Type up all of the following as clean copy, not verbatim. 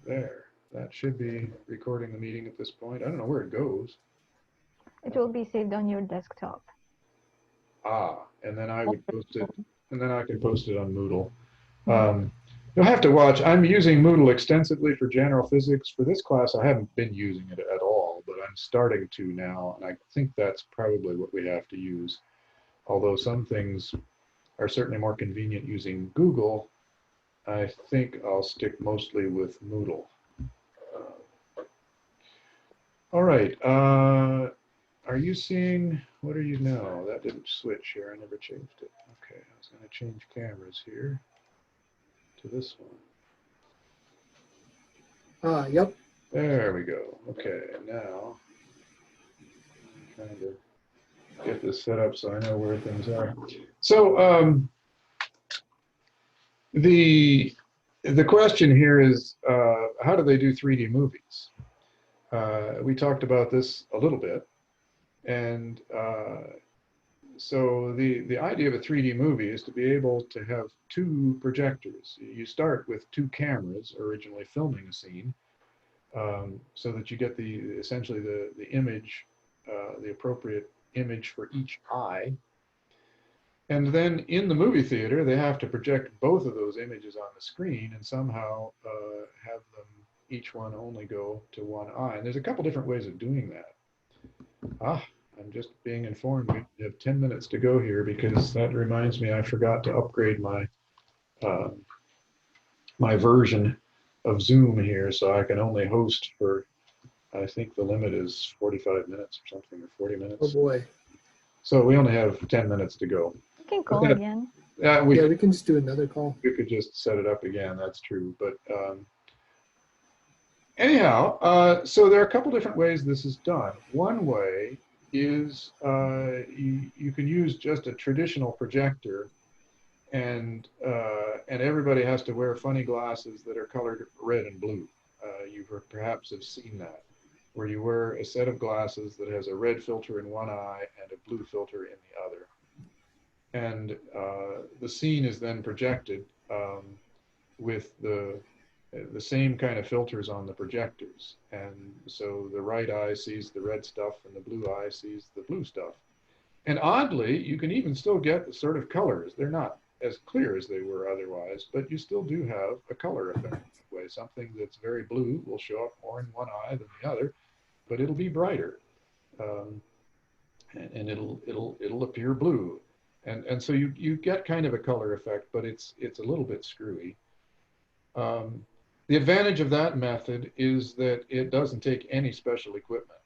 There. That should be recording the meeting at this point. I don't know where it goes. It will be saved on your desktop. Ah, and then I would post it, and then I can post it on Moodle. You'll have to watch. I'm using Moodle extensively for general physics. For this class, I haven't been using it at all, but I'm starting to now, and I think that's probably what we have to use. Although some things are certainly more convenient using Google, I think I'll stick mostly with Moodle. All right. Are you seeing, what are you now? That didn't switch here. I never changed it. Okay, I was going to change cameras here to this one. Yep. There we go. Okay, now I'm trying to get this set up so I know where things are. So the question here is, how do they do 3D movies? We talked about this a little bit, and so the idea of a 3D movie is to be able to have two projectors. You start with two cameras originally filming a scene, so that you get essentially the image, the appropriate image for each eye. And then in the movie theater, they have to project both of those images on the screen and somehow have them, each one only go to one eye. And there's a couple different ways of doing that. I'm just being informed we have 10 minutes to go here, because that reminds me I forgot to upgrade my my version of Zoom here, so I can only host for, I think the limit is 45 minutes or something, or 40 minutes. Oh boy. So we only have 10 minutes to go. You can call again. We can just do another call. We could just set it up again, that's true. But anyhow, so there are a couple different ways this is done. One way is you can use just a traditional projector, and everybody has to wear funny glasses that are colored red and blue. You perhaps have seen that, where you wear a set of glasses that has a red filter in one eye and a blue filter in the other. And the scene is then projected with the same kind of filters on the projectors. And so the right eye sees the red stuff and the blue eye sees the blue stuff. And oddly, you can even still get the sort of colors. They're not as clear as they were otherwise, but you still do have a color effect that way. Something that's very blue will show up more in one eye than the other, but it'll be brighter, and it'll appear blue. And so you get kind of a color effect, but it's a little bit screwy. The advantage of that method is that it doesn't take any special equipment.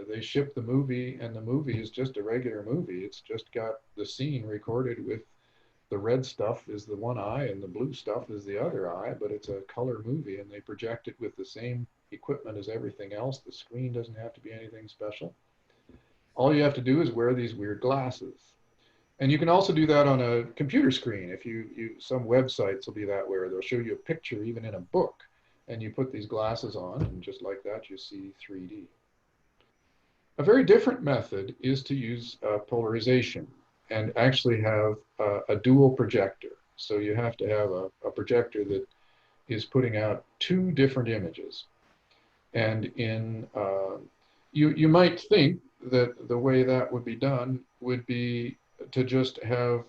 They ship the movie, and the movie is just a regular movie. It's just got the scene recorded with the red stuff is the one eye and the blue stuff is the other eye, but it's a color movie, and they project it with the same equipment as everything else. The screen doesn't have to be anything special. All you have to do is wear these weird glasses. And you can also do that on a computer screen. If some websites will be that way, where they'll show you a picture even in a book, and you put these glasses on, and just like that, you see 3D. A very different method is to use polarization and actually have a dual projector. So you have to have a projector that is putting out two different images. And you might think that the way that would be done would be to just have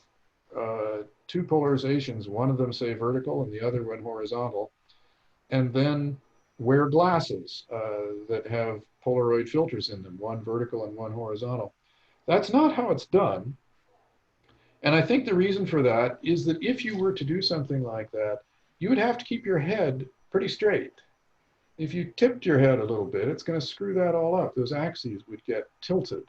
two polarizations, one of them say vertical and the other one horizontal, and then wear glasses that have Polaroid filters in them, one vertical and one horizontal. That's not how it's done. And I think the reason for that is that if you were to do something like that, you would have to keep your head pretty straight. If you tipped your head a little bit, it's going to screw that all up. Those axes would get tilted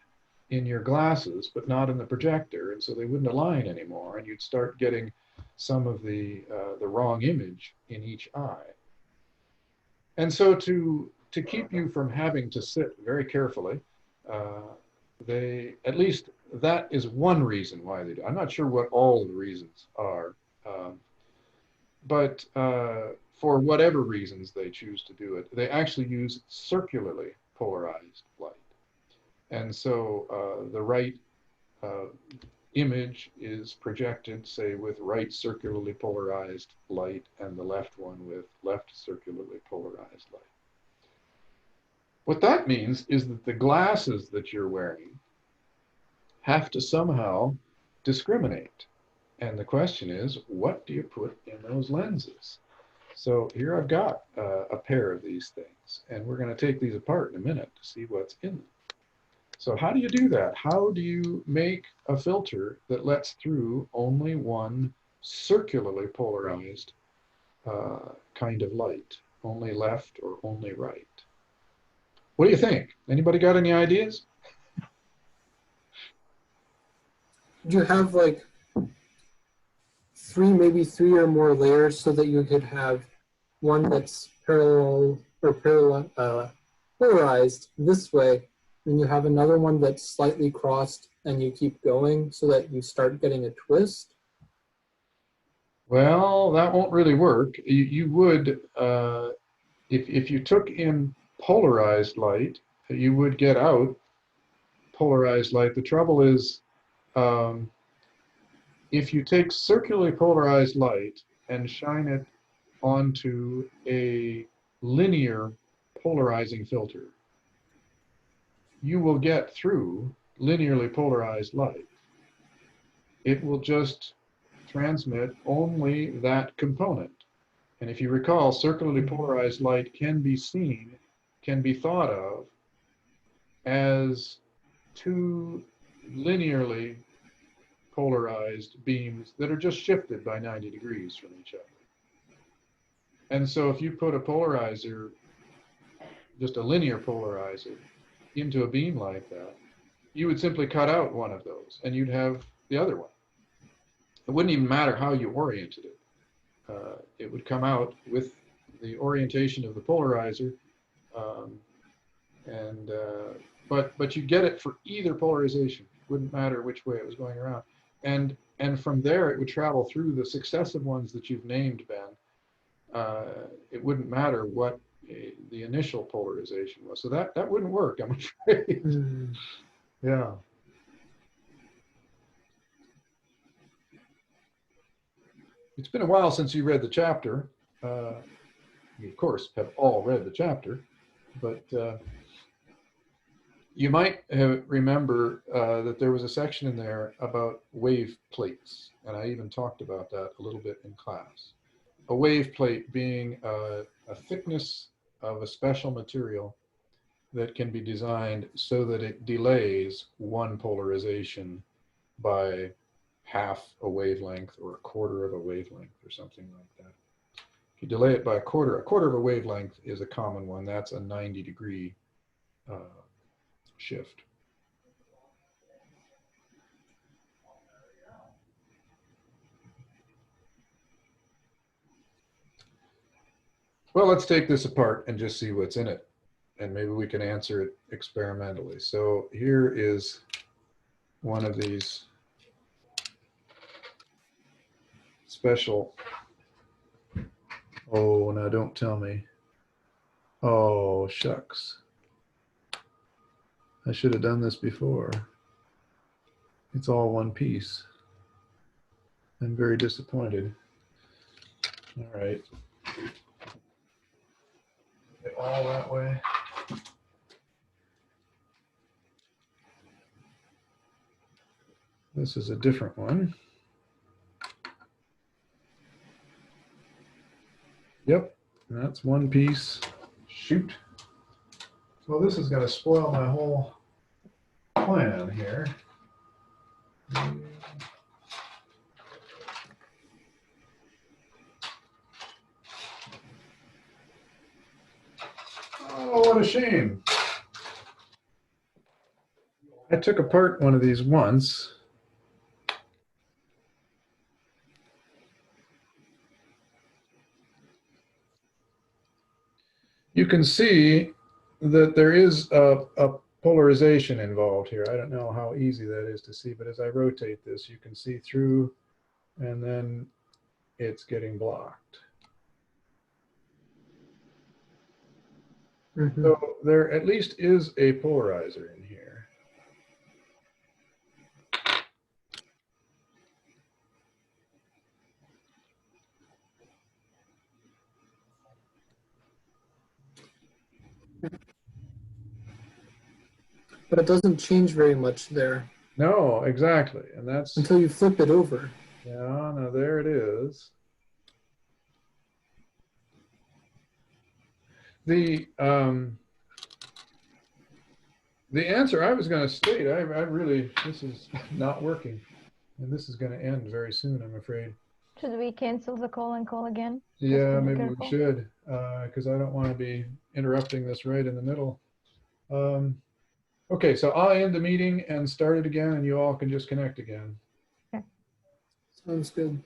in your glasses, but not in the projector, and so they wouldn't align anymore, and you'd start getting some of the wrong image in each eye. And so to keep you from having to sit very carefully, at least that is one reason why they do. I'm not sure what all the reasons are, but for whatever reasons they choose to do it, they actually use circularly polarized light. And so the right image is projected, say, with right circularly polarized light and the left one with left circularly polarized light. What that means is that the glasses that you're wearing have to somehow discriminate. And the question is, what do you put in those lenses? So here I've got a pair of these things, and we're going to take these apart in a minute to see what's in them. So how do you do that? How do you make a filter that lets through only one circularly polarized kind of light, only left or only right? What do you think? Anybody got any ideas? You have like maybe three or more layers so that you could have one that's parallel or polarized this way, and you have another one that's slightly crossed, and you keep going so that you start getting a twist. Well, that won't really work. You would, if you took in polarized light, you would get out polarized light. The trouble is, if you take circularly polarized light and shine it onto a linear polarizing filter, you will get through linearly polarized light. It will just transmit only that component. And if you recall, circularly polarized light can be seen, can be thought of as two linearly polarized beams that are just shifted by 90 degrees from each other. And so if you put a polarizer, just a linear polarizer, into a beam like that, you would simply cut out one of those and you'd have the other one. It wouldn't even matter how you oriented it. It would come out with the orientation of the polarizer, but you get it for either polarization. It wouldn't matter which way it was going around. And from there, it would travel through the successive ones that you've named, Ben. It wouldn't matter what the initial polarization was. So that wouldn't work, I'm afraid. Yeah. It's been a while since you read the chapter. You, of course, have all read the chapter, but you might remember that there was a section in there about wave plates, and I even talked about that a little bit in class. A wave plate being a thickness of a special material that can be designed so that it delays one polarization by half a wavelength or a quarter of a wavelength or something like that. If you delay it by a quarter of a wavelength is a common one. That's a 90-degree shift. Well, let's take this apart and just see what's in it, and maybe we can answer it experimentally. So here is one of these special, oh, now don't tell me. Oh, shucks. I should have done this before. It's all one piece. I'm very disappointed. All right. All that way. This is a different one. Yep, that's one piece. Shoot. Well, this is going to spoil my whole plan here. Oh, what a shame. I took apart one of these once. You can see that there is a polarization involved here. I don't know how easy that is to see, but as I rotate this, you can see through, and then it's getting blocked. Mm-hmm. So there at least is a polarizer in here. But it doesn't change very much there No, exactly. And that's, until you flip it over. yeah, no, there it is. The answer I was going to state, I really, this is not working. And this is going to end very soon, I'm afraid. Should we cancel the call and call again? Just Yeah, to be maybe we careful. should, because I don't want to be interrupting this right in the middle. Okay, so I'll end the meeting and start it again, and you all can just connect again. Sounds good.